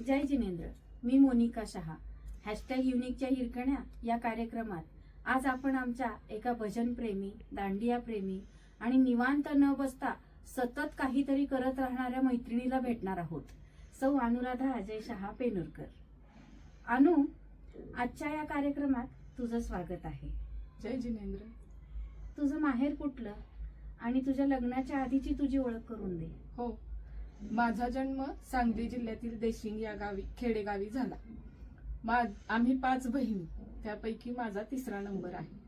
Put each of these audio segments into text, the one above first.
जय जिनेंद्र. मी Monika Shah. Hashtag युनिकच्या हिरकण्या या कार्यक्रमात आज आपण आमच्या एका भजनप्रेमी, दांडिया प्रेमी आणि निवांत न बसता सतत काहीतरी करत राहणाऱ्या मैत्रिणीला भेटणार आहोत. सौ अनुराधा अजय शहा पेनूरकर. अनु, आजच्या या कार्यक्रमात तुझं स्वागत आहे. जय जिनेंद्र. तुझं माहेर कुठलं आणि तुझ्या लग्नाच्या आधीची तुझी ओळख करून दे. हो, माझा जन्म सांगली जिल्ह्यातील देशिंग या गावी खेडेगावी झाला. आम्ही 5 बहिणी, त्यापैकी माझा 3रा नंबर आहे.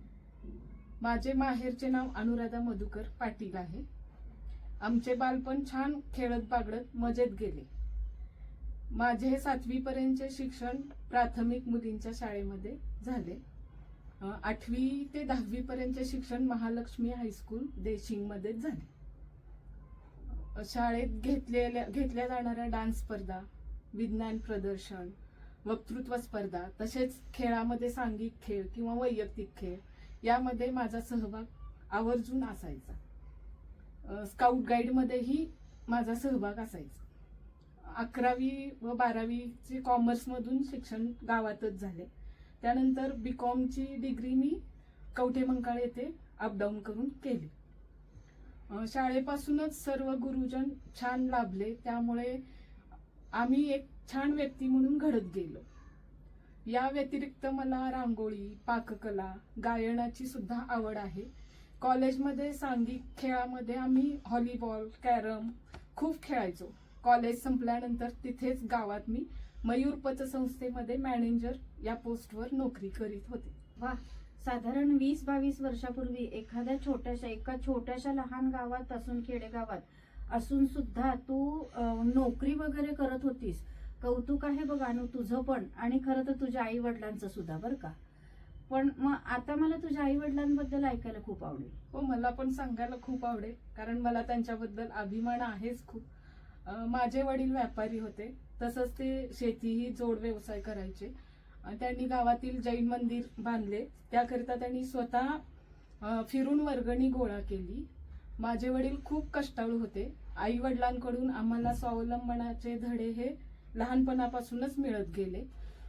माझे माहेरचे नाव अनुराधा मधुकर पाटील आहे. आमचे बालपण छान खेळत बागडत मजेत गेले. माझे 7वी पर्यंतचे शिक्षण प्राथमिक मुलींच्या शाळेमध्ये झाले. 8वी ते 10वी पर्यंतचे शिक्षण महालक्ष्मी हायस्कूल देशिंग मध्येच झाले. शाळेत घेतल्या जाणाऱ्या डान्स स्पर्धा, विज्ञान प्रदर्शन, वक्तृत्व स्पर्धा, तसेच खेळामध्ये सांघिक खेळ किंवा वैयक्तिक खेळ यामध्ये माझा सहभाग आवर्जून असायचा. स्काउट गाईडमध्येही माझा सहभाग असायचा. 11वी व 12वीचे कॉमर्समधून शिक्षण गावातच झाले. त्यानंतर BComची डिग्री मी कवठेमंकाळ येथे अपडाऊन करून केली. शाळेपासूनच सर्व गुरुजन छान लाभले, त्यामुळे आम्ही एक छान व्यक्ती म्हणून घडत गेलो. या व्यतिरिक्त मला रांगोळी, पाककला, गायनाची सुद्धा आवड आहे. कॉलेजमध्ये सांघिक खेळामध्ये आम्ही व्हॉलीबॉल, कॅरम खूप खेळायचो. कॉलेज संपल्यानंतर तिथेच गावात मी मयूर पतसंस्थेमध्ये मॅनेजर या पोस्टवर नोकरी करीत होते. वा, साधारण 20-22 वर्षापूर्वी एका छोट्याशा लहान गावात असून, खेडेगावात असून सुद्धा तू नोकरी वगैरे करत होतीस. कौतुक आहे बघा अनु तुझं पण, आणि खरं तर तुझ्या आई वडिलांचं सुद्धा बरं का. पण मग आता मला तुझ्या आई वडिलांबद्दल ऐकायला खूप आवडेल. हो, मला पण सांगायला खूप आवडेल, कारण मला त्यांच्याबद्दल अभिमान आहेच खूप. माझे वडील व्यापारी होते, तसंच ते शेतीही जोड व्यवसाय करायचे. त्यांनी गावातील जैन मंदिर बांधले, त्याकरिता त्यांनी स्वतः फिरून वर्गणी गोळा केली. माझे वडील खूप कष्टाळू होते. आई वडिलांकडून आम्हाला स्वावलंबनाचे धडे हे लहानपणापासूनच मिळत गेले.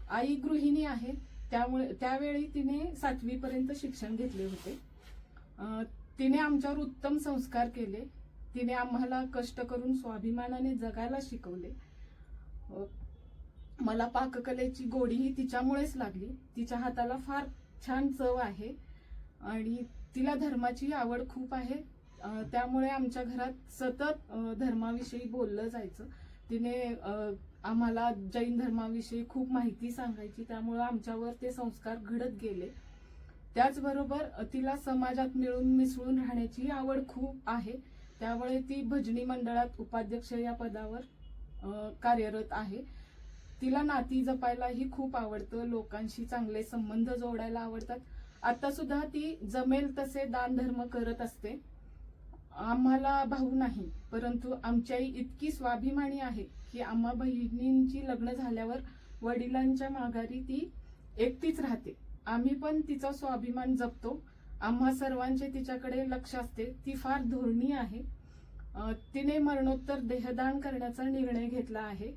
आई गृहिणी आहे, त्यामुळे त्यावेळी तिने 7वी पर्यंत शिक्षण घेतले होते. तिने आमच्यावर उत्तम संस्कार केले. तिने आम्हाला कष्ट करून स्वाभिमानाने जगायला शिकवले. मला पाककलेची गोडी ही तिच्यामुळेच लागली. तिच्या हाताला फार छान चव आहे आणि तिला धर्माची आवड खूप आहे. त्यामुळे आमच्या घरात सतत धर्माविषयी बोललं जायचं. तिने आम्हाला जैन धर्माविषयी खूप माहिती सांगायची, त्यामुळे आमच्यावर ते संस्कार घडत गेले. त्याचबरोबर तिला समाजात मिळून मिसळून राहण्याची आवड खूप आहे. त्यामुळे ती भजनी मंडळात उपाध्यक्ष या पदावर कार्यरत आहे. तिला नाती जपायलाही खूप आवडतं, लोकांशी चांगले संबंध जोडायला आवडतात. आता सुद्धा ती जमेल तसे दान धर्म करत असते. आम्हाला भाऊ नाही, परंतु आमची आई इतकी स्वाभिमानी आहे की आम्हा बहिणींची लग्न झाल्यावर वडिलांच्या माघारी ती एकटीच राहते. आम्ही पण तिचा स्वाभिमान जपतो. आम्हा सर्वांचे तिच्याकडे लक्ष असते. ती फार धोरणी आहे. तिने मरणोत्तर देहदान करण्याचा निर्णय घेतला आहे.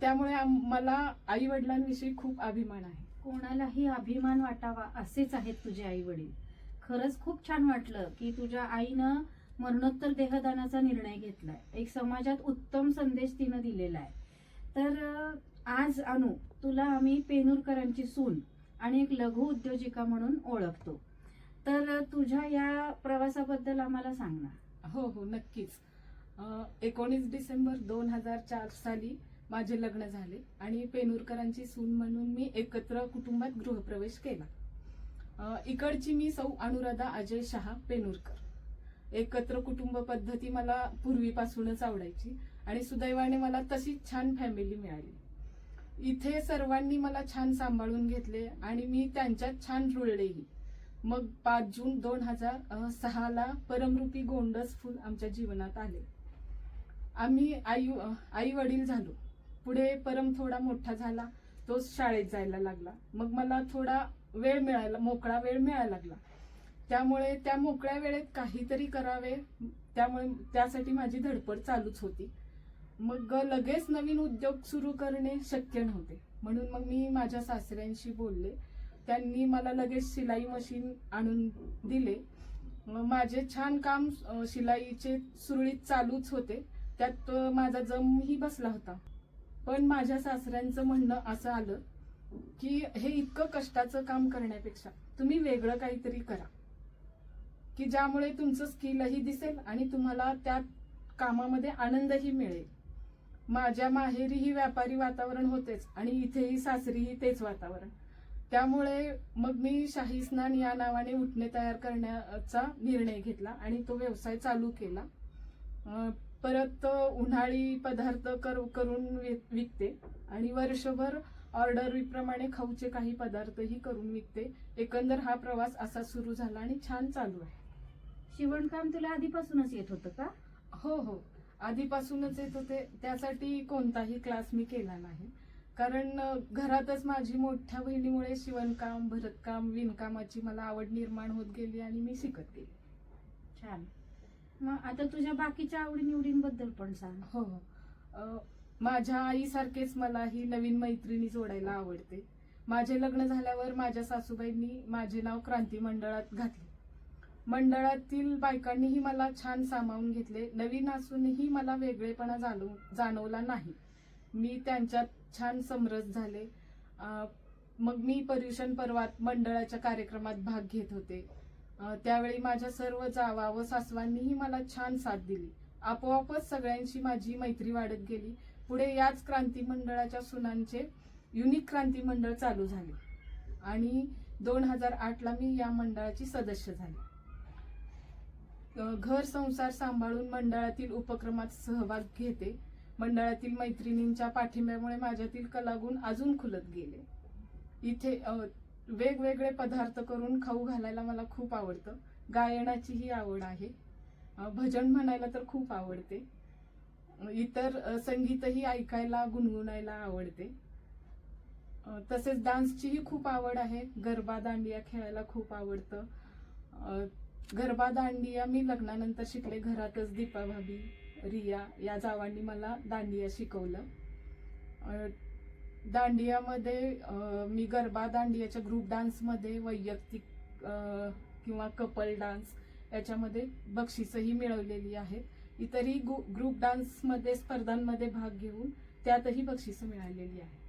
त्यामुळे मला आई वडिलांविषयी खूप अभिमान आहे. कोणालाही अभिमान वाटावा असेच आहेत तुझे आई वडील. खरंच खूप छान वाटलं की तुझ्या आईनं मरणोत्तर देहदानाचा निर्णय घेतलाय. एक समाजात उत्तम संदेश तिनं दिलेला आहे. तर आज अनु, तुला आम्ही पेनूरकरांची सून आणि एक लघु उद्योजिका म्हणून ओळखतो. तर तुझ्या या प्रवासाबद्दल आम्हाला सांग ना. हो हो, नक्कीच. 19 डिसेंबर 2004 साली माझे लग्न झाले आणि पेनूरकरांची सून म्हणून मी एकत्र कुटुंबात गृहप्रवेश केला. इकडची मी सौ अनुराधा अजय शहा पेनूरकर. एकत्र कुटुंब पद्धती मला पूर्वीपासूनच आवडायची आणि सुदैवाने मला तशीच छान फॅमिली मिळाली. इथे सर्वांनी मला छान सांभाळून घेतले आणि मी त्यांच्यात छान रुळलेही. मग 5 जून 2006 परमरूपी गोंडस फुल आमच्या जीवनात आले. आम्ही आई वडील झालो. पुढे परम थोडा मोठा झाला, तो शाळेत जायला लागला. मग मला थोडा मोकळा वेळ मिळायला लागला. त्यामुळे त्या मोकळ्या वेळेत काहीतरी करावे, त्यामुळे त्यासाठी माझी धडपड चालूच होती. मग लगेच नवीन उद्योग सुरू करणे शक्य नव्हते, म्हणून मग मी माझ्या सासऱ्यांशी बोलले. त्यांनी मला लगेच शिलाई मशीन आणून दिले. माझे छान काम शिलाईचे सुरळीत चालूच होते, त्यात माझा जमही बसला होता. पण माझ्या सासऱ्यांचं म्हणणं असं आलं की हे इतकं कष्टाचं काम करण्यापेक्षा तुम्ही वेगळं काहीतरी करा, की ज्यामुळे तुमचं स्किलही दिसेल आणि तुम्हाला त्या कामामध्ये आनंदही मिळेल. माझ्या माहेरीही व्यापारी वातावरण होतेच आणि इथेही सासरीही तेच वातावरण. त्यामुळे मग मी शाही स्नान या नावाने उटणे तयार करण्याचा निर्णय घेतला आणि तो व्यवसाय चालू केला. परत उन्हाळी पदार्थ करून विकते आणि वर्षभर ऑर्डरप्रमाणे खाऊचे काही पदार्थही करून विकते. एकंदर हा प्रवास असा सुरू झाला आणि छान चालू आहे. शिवणकाम तुला आधीपासूनच येत होतं का? हो, आधीपासूनच येत होते. त्यासाठी कोणताही क्लास मी केला नाही, कारण घरातच माझी मोठ्या बहिणीमुळे शिवणकाम, भरतकाम, विणकामाची मला आवड निर्माण होत गेली आणि मी शिकत गेली. छान. मग आता तुझ्या बाकीच्या आवडीनिवडींबद्दल पण सांग. हो, माझ्या आईसारखेच मलाही नवीन मैत्रिणी जोडायला आवडते. माझे लग्न झाल्यावर माझ्या सासूबाईंनी माझे नाव क्रांती मंडळात घातले. मंडळातील बायकांनीही मला छान सामावून घेतले. नवीन असूनही मला वेगळेपणा जाणवला नाही. मी त्यांच्यात छान समरस झाले. मग मी पर्युषण पर्वात मंडळाच्या कार्यक्रमात भाग घेत होते. त्यावेळी माझ्या सर्व जावा व सासवांनीही मला छान साथ दिली. आपोआपच सगळ्यांशी माझी मैत्री वाढत गेली. पुढे याच क्रांती मंडळाच्या सुनांचे युनिक क्रांती मंडळ चालू झाले आणि 2008ला मी या मंडळाची सदस्य झाले. घर संसार सांभाळून मंडळातील उपक्रमात सहभाग घेते. मंडळातील मैत्रिणींच्या पाठिंब्यामुळे माझ्यातील कलागुण अजून खुलत गेले. इथे वेगवेगळे पदार्थ करून खाऊ घालायला मला खूप आवडतं. गायनाचीही आवड आहे. भजन म्हणायला तर खूप आवडते. इतर संगीतही ऐकायला, गुणगुणायला आवडते. तसेच डान्सचीही खूप आवड आहे. गरबा, दांडिया खेळायला खूप आवडतं. गरबा, दांडिया मी लग्नानंतर शिकले. घरातच दीपा भाभी, रिया या जावांनी मला दांडिया शिकवलं. दांडियामध्ये मी गरबा दांडियाच्या ग्रुप डान्समध्ये, वैयक्तिक किंवा कपल डान्स याच्यामध्ये बक्षीसही मिळवलेली आहेत. इतरही ग्रुप डान्समध्ये स्पर्धांमध्ये भाग घेऊन त्यातही बक्षीस मिळालेली आहेत.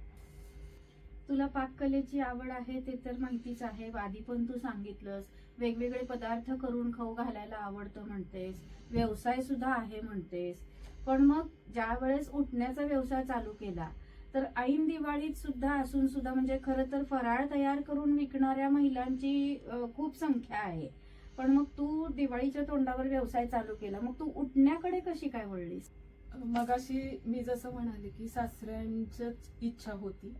तुला पाककलेची आवड आहे ते तर माहितीच आहे. आधी पण तू सांगितलंस वेगवेगळे पदार्थ करून खाऊ घालायला आवडतं म्हणतेस, व्यवसाय सुद्धा आहे म्हणतेस. पण मग ज्या वेळेस उठण्याचा व्यवसाय चालू केला तर ऐन दिवाळीत सुद्धा असून सुद्धा म्हणजे खरं तर फराळ तयार करून विकणाऱ्या महिलांची खूप संख्या आहे. पण मग तू दिवाळीच्या तोंडावर व्यवसाय चालू केला, मग तू उठण्याकडे कशी काय वळलीस? मगाशी मी जसं म्हणाले की सासऱ्यांचीच इच्छा होती,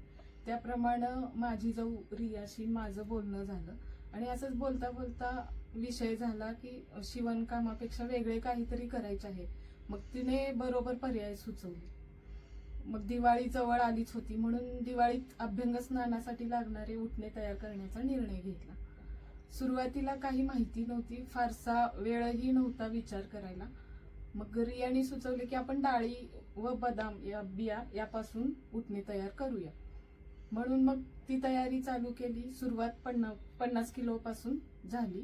त्याप्रमाणे माझी जाऊ रियाशी माझं बोलणं झालं आणि असंच बोलता बोलता विषय झाला की शिवणकामापेक्षा वेगळे काहीतरी करायचे आहे. मग तिने बरोबर पर्याय सुचवले. मग दिवाळी जवळ आलीच होती, म्हणून दिवाळीत अभ्यंग स्नानासाठी लागणारे उटणे तयार करण्याचा निर्णय घेतला. सुरुवातीला काही माहिती नव्हती, फारसा वेळही नव्हता विचार करायला. मग रियाने सुचवले की आपण डाळी व बदाम या बिया यापासून उटणे तयार करूया. म्हणून मग ती तयारी चालू केली. सुरुवात 50 किलो पासून झाली.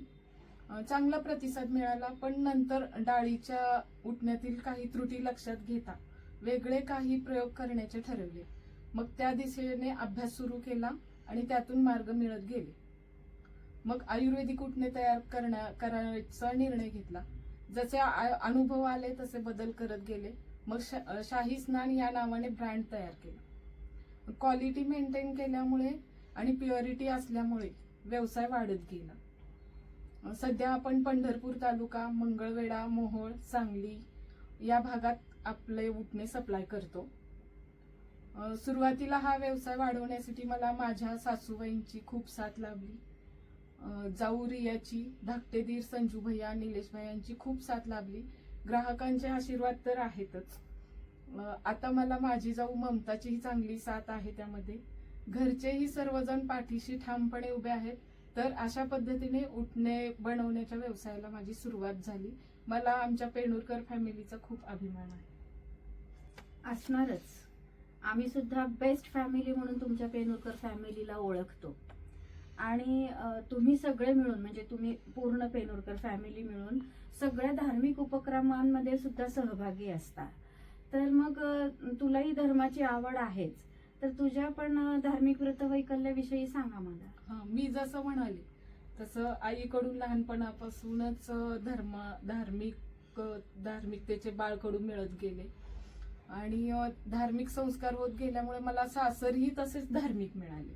चांगला प्रतिसाद मिळाला, पण नंतर डाळीच्या उटण्यातील काही त्रुटी लक्षात घेता वेगळे काही प्रयोग करण्याचे ठरवले. मग त्या दिशेने अभ्यास सुरू केला आणि त्यातून मार्ग मिळत गेले. मग आयुर्वेदिक उटणे तयार करायचा निर्णय घेतला. जसे अनुभव आले तसे बदल करत गेले. मग शाही स्नान या नावाने ब्रँड तयार केला. क्वालिटी मेंटेन केल्यामुळे आणि प्युरिटी असल्यामुळे व्यवसाय वाढत गेला. सध्या आपण पंढरपूर तालुका, मंगळवेढा, मोहोळ, सांगली या भागात आपले उटणे सप्लाय करतो. सुरुवातीला हा व्यवसाय वाढवण्यासाठी मला माझ्या सासूबाईंची खूप साथ लाभली. जाऊ रियाची, धाकटे दीर संजू भैया, निलेश भैयांची खूप साथ लाभली. ग्राहकांचे आशीर्वाद तर आहेतच. आता मला माझी जाऊ ममताचीही चांगली साथ आहे. त्यामध्ये घरचेही सर्वजण पाठीशी ठामपणे उभे आहेत. तर अशा पद्धतीने उटणे बनवण्याच्या व्यवसायाला माझी सुरुवात झाली. मला आमच्या पेणूरकर फॅमिलीचा खूप अभिमान आहे. असणारच. आम्ही सुद्धा बेस्ट फॅमिली म्हणून तुमच्या पेनुरकर फॅमिलीला ओळखतो. आणि तुम्ही सगळे मिळून म्हणजे तुम्ही पूर्ण पेनुरकर फॅमिली मिळून सगळ्या धार्मिक उपक्रमांमध्ये सुद्धा सहभागी असता. तर मग तुलाही धर्माची आवड आहेच, तर तुझ्या पण धार्मिक व्रतवैकल्याविषयी सांगा मला. मी जसं म्हणाले तसं आईकडून लहानपणापासूनच धार्मिकतेचे बाळकडून मिळत गेले आणि धार्मिक संस्कार होत गेल्यामुळे मला सासरही तसेच धार्मिक मिळाले.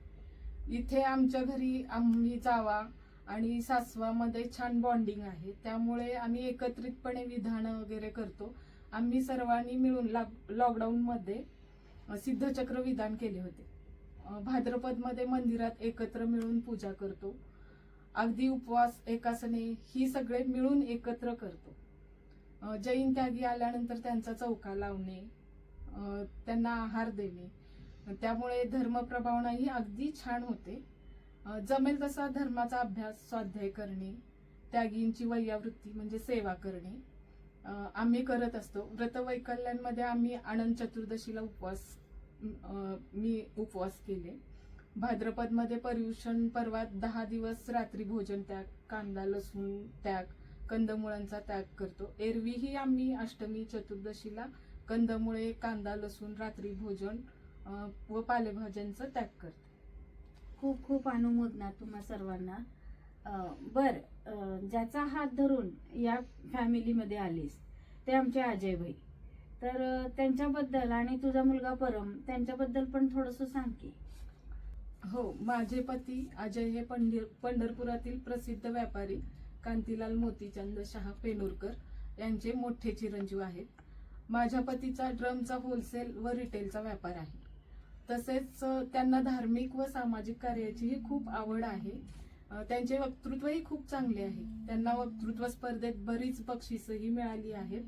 इथे आमच्या घरी आम्ही जावा आणि सासवामध्ये छान बॉन्डिंग आहे, त्यामुळे आम्ही एकत्रितपणे विधानं वगैरे करतो. आम्ही सर्वांनी मिळून लॉकडाऊन मध्ये सिद्धचक्र विधान केले होते. भाद्रपदमध्ये मंदिरात एकत्र मिळून पूजा करतो. अगदी उपवास एकासने ही सगळे मिळून एकत्र करतो. जैन त्यागी आल्यानंतर त्यांचा चौका लावणे, त्यांना आहार देणे, त्यामुळे धर्म प्रभावनाही अगदी छान होते. जमेल तसा धर्माचा अभ्यास स्वाध्याय करणे, त्यागींची वैयावृत्ती म्हणजे सेवा करणे आम्ही करत असतो. व्रतवैकल्यांमध्ये आम्ही आनंद चतुर्दशीला मी उपवास केले. भाद्रपदमध्ये पर्युषण पर्वात 10 दिवस रात्री भोजन त्याग, कांदा लसूण त्याग, कंदमुळांचा त्याग करतो. एरवीही आम्ही अष्टमी चतुर्दशीला कंदमुळे, कांदा लसूण, रात्री भोजन व पालेभाज्यांचा त्याग करतो. खूप खूप अनुमोदना तुम्हा सर्वांना. बर, ज्याचा हात धरून या फॅमिलीमध्ये आलीस ते आमचे अजय भाई. तर त्यांच्याबद्दल आणि तुझा मुलगा परम त्यांच्याबद्दल पण थोडस सांग की. हो, माझे पती अजय हे पंढरपुरातील प्रसिद्ध व्यापारी कांतीलाल मोतीचंद शहा पेनुरकर यांचे मोठे चिरंजीव आहेत. माझ्या पतीचा ड्रमचा होलसेल व रिटेलचा व्यापार आहे. तसेच त्यांना धार्मिक व सामाजिक कार्याचीही खूप आवड आहे. त्यांचे वक्तृत्वही खूप चांगले आहे. त्यांना वक्तृत्व स्पर्धेत बरीच बक्षिसही मिळाली आहेत.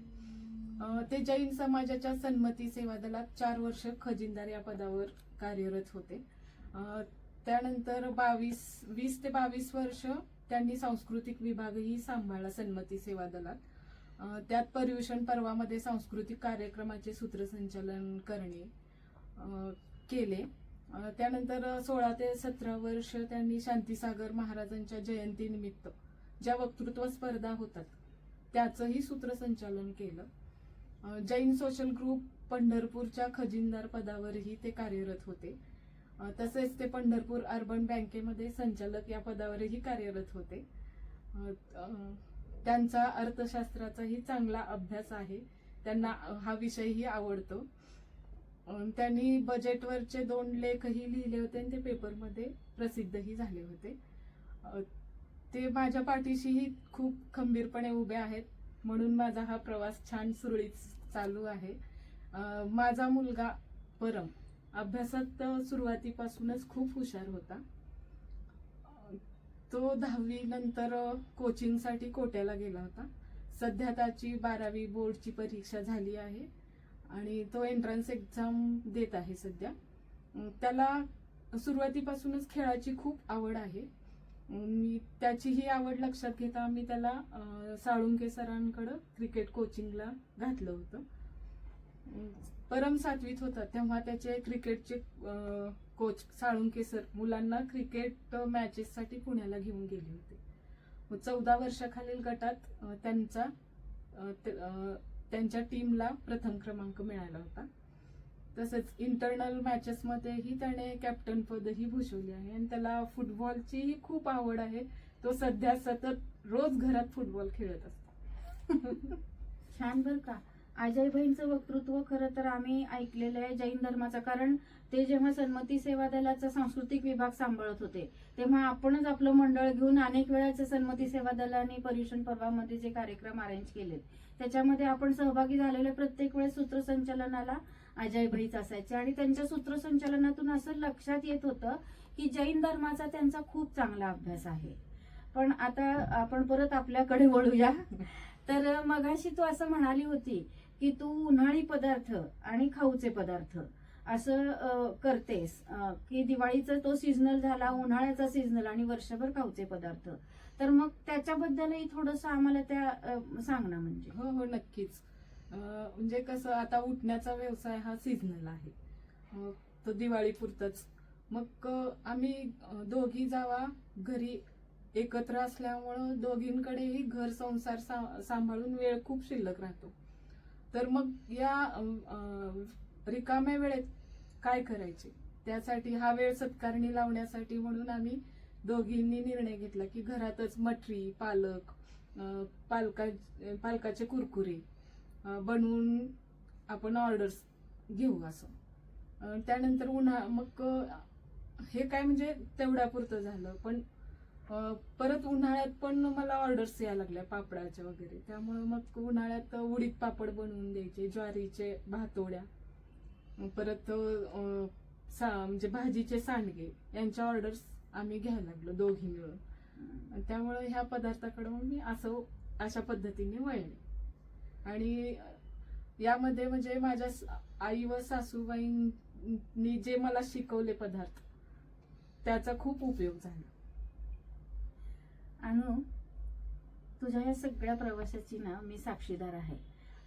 ते जैन समाजाच्या सन्मती सेवा दलात 4 वर्ष खजिनदार या पदावर कार्यरत होते. त्यानंतर 20 ते 22 वर्ष त्यांनी सांस्कृतिक विभागही सांभाळला सन्मती सेवा दलात. त्यात पर्युषण पर्वामध्ये सांस्कृतिक कार्यक्रमाचे सूत्रसंचालन केले. त्यानंतर 16 ते 17 वर्ष त्यांनी शांतीसागर महाराजांच्या जयंतीनिमित्त ज्या वक्तृत्व स्पर्धा होतात त्याचंही सूत्रसंचालन केलं. जैन सोशल ग्रुप पंढरपूरच्या खजिनदार पदावरही ते कार्यरत होते. तसेच ते पंढरपूर अर्बन बँकेमध्ये संचालक या पदावरही कार्यरत होते. त्यांचा अर्थशास्त्राचाही चांगला अभ्यास आहे. त्यांना हा विषयही आवडतो. त्यांनी बजेटवरचे 2 लेखही लिहिले होते आणि ते पेपरमध्ये प्रसिद्धही झाले होते. ते माझ्या पाठीशीही खूप खंबीरपणे उभे आहेत, म्हणून माझा हा प्रवास छान सुरळीत चालू आहे. माझा मुलगा परम अभ्यासात सुरुवातीपासूनच खूप हुशार होता. तो 10वी नंतर कोचिंगसाठी कोट्याला गेला होता. सध्या त्याची 12वी बोर्डची परीक्षा झाली आहे आणि तो एंट्रन्स एक्झाम देत आहे सध्या. त्याला सुरुवातीपासूनच खेळाची खूप आवड आहे. मी त्याची ही आवड लक्षात घेता मी त्याला साळुंके सरांकडे क्रिकेट कोचिंगला घातलं होतं. परम 7वीत होता तेव्हा त्याचे क्रिकेटचे कोच साळुंके सर मुलांना क्रिकेट मॅचेससाठी पुण्याला घेऊन गेले होते. 14 वर्षाखालील गटात त्यांच्या टीमला प्रथम क्रमांक मिळाला होता. तसेच इंटरनल मॅचेस मध्येही त्याने कॅप्टन पदही भूषवले आहे आणि त्याला फुटबॉलचीही खूप आवड आहे. तो सध्या सतत रोज घरात फुटबॉल खेळत असतो. छान बर का. अजय भाईंचं वक्तृत्व खरं तर आम्ही ऐकलेलं आहे जैन धर्माचं. कारण ते जेव्हा सन्मती सेवा दलाचा सांस्कृतिक विभाग सांभाळत होते तेव्हा आपणच आपलं मंडळ घेऊन अनेक वेळाचे सन्मती सेवा दलाने पर्युषण पर्वामध्ये जे कार्यक्रम अरेंज केलेत त्याच्यामध्ये आपण सहभागी झालेले प्रत्येक वेळेस सूत्रसंचालनाला अजय भाईच असायचे आणि त्यांच्या सूत्रसंचालनातून असं लक्षात येत होतं की जैन धर्माचा त्यांचा खूप चांगला अभ्यास आहे. पण आता आपण परत आपल्याकडे वळूया. तर मगाशी तू असं म्हणाली होती की तू उन्हाळी पदार्थ आणि खाऊचे पदार्थ असं करतेस की दिवाळीचा तो सीझनल झाला, उन्हाळ्याचा सीझनल आणि वर्षभर खाऊचे पदार्थ. तर मग त्याच्याबद्दलही थोडंसं आम्हाला त्या सांग ना. म्हणजे हो नक्कीच. म्हणजे कसं आता उठण्याचा व्यवसाय हा सीझनल आहे, तो दिवाळी पुरतच. मग आम्ही दोघी जावा घरी एकत्र असल्यामुळं दोघींकडेही घर संसार सांभाळून वेळ खूप शिल्लक राहतो. तर मग या रिकाम्या वेळेत काय करायचे, त्यासाठी हा वेळ सत्कारणी लावण्यासाठी म्हणून आम्ही दोघींनी निर्णय घेतला की घरातच मटरी, पालक, पालकाचे कुरकुरे बनवून आपण ऑर्डर्स घेऊ असं. त्यानंतर मग हे काय म्हणजे तेवढ्यापुरतं झालं, पण परत उन्हाळ्यात पण मला ऑर्डर्स यायला लागल्या पापडाच्या वगैरे. त्यामुळे मग उन्हाळ्यात उडीद पापड बनवून द्यायचे, ज्वारीचे भातोड्या, परत म्हणजे भाजीचे सांडगे यांच्या ऑर्डर्स आम्ही घ्यायला लागलो दोघी मिळून. त्यामुळे ह्या पदार्थाकडे मी अशा पद्धतीने वळले. आणि यामध्ये म्हणजे माझ्या आई व सासूबाईंनी जे मला शिकवले पदार्थ, त्याचा खूप उपयोग झाला. अनु, तुझ्या या सगळ्या प्रवासाची ना मी साक्षीदार आहे.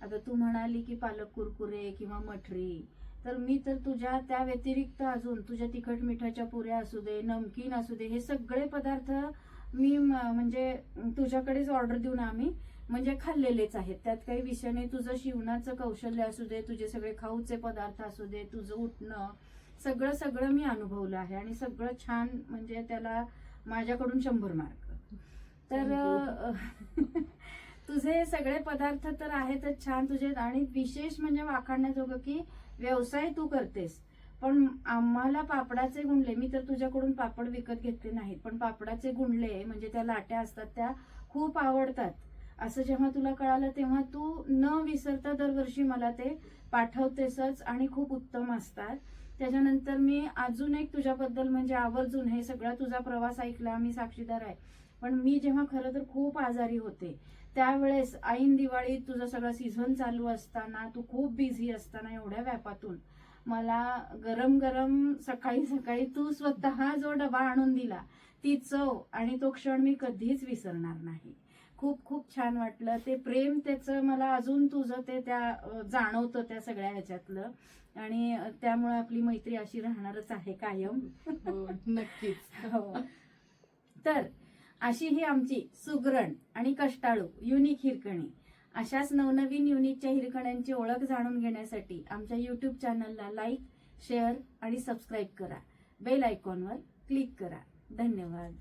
आता तू म्हणाली की पालक कुरकुरे किंवा मठरी, तर मी तर तुझ्या त्या व्यतिरिक्त अजून तुझ्या तिखट मिठाच्या पुऱ्या असू दे, नमकीन असू दे, हे सगळे पदार्थ मी म्हणजे तुझ्याकडेच ऑर्डर देऊन आम्ही म्हणजे खाल्लेलेच आहेत. त्यात काही विषय नाही. तुझं शिवणाचं कौशल्य असू दे, तुझे सगळे खाऊचे पदार्थ असू दे, तुझं उठणं, सगळं सगळं मी अनुभवलं आहे आणि सगळं छान, म्हणजे त्याला माझ्याकडून 100 मार्क. तर तुझे सगळे पदार्थ तर आहेतच छान तुझे. आणि विशेष म्हणजे वाखाणण्याजोगं की व्यवसाय तू करतेस, पण आम्हाला पापडाचे गुंडले, मी तर तुझ्याकडून पापड विकत घेतले नाहीत, पण पापडाचे गुंडले म्हणजे त्या लाट्या असतात त्या खूप आवडतात. असं जेव्हा तुला कळालं तेव्हा तू न विसरता दरवर्षी मला ते पाठवतेसच आणि खूप उत्तम असतात. त्याच्यानंतर मी अजून एक तुझ्याबद्दल म्हणजे आवर्जून, हे सगळा तुझा प्रवास ऐकला, मी साक्षीदार आहे, पण मी जेव्हा खरं तर खूप आजारी होते त्यावेळेस ऐन दिवाळीत तुझा सगळा सीझन चालू असताना, तू खूप बिझी असताना, एवढ्या व्यापातून मला गरम गरम सकाळी सकाळी तू स्वतः जो डबा आणून दिला, ती चव आणि तो क्षण मी कधीच विसरणार नाही. खूप खूप छान वाटलं ते प्रेम, त्याचं मला अजून तुझं ते त्या जाणवतं त्या सगळ्या ह्याच्यातलं. आणि त्यामुळे आपली मैत्री अशी राहणारच आहे कायम. हो, नक्कीच. हो. तर अशी ही आमची सुगरण आणि कष्टाळू युनिक हिरकणी. अशाच नवनवीन युनिकच्या हिरकण्यांची ओळख जाणून घेण्यासाठी आमच्या YouTube चॅनलला लाईक, शेअर आणि सबस्क्राईब करा. बेल आयकॉनवर क्लिक करा. धन्यवाद.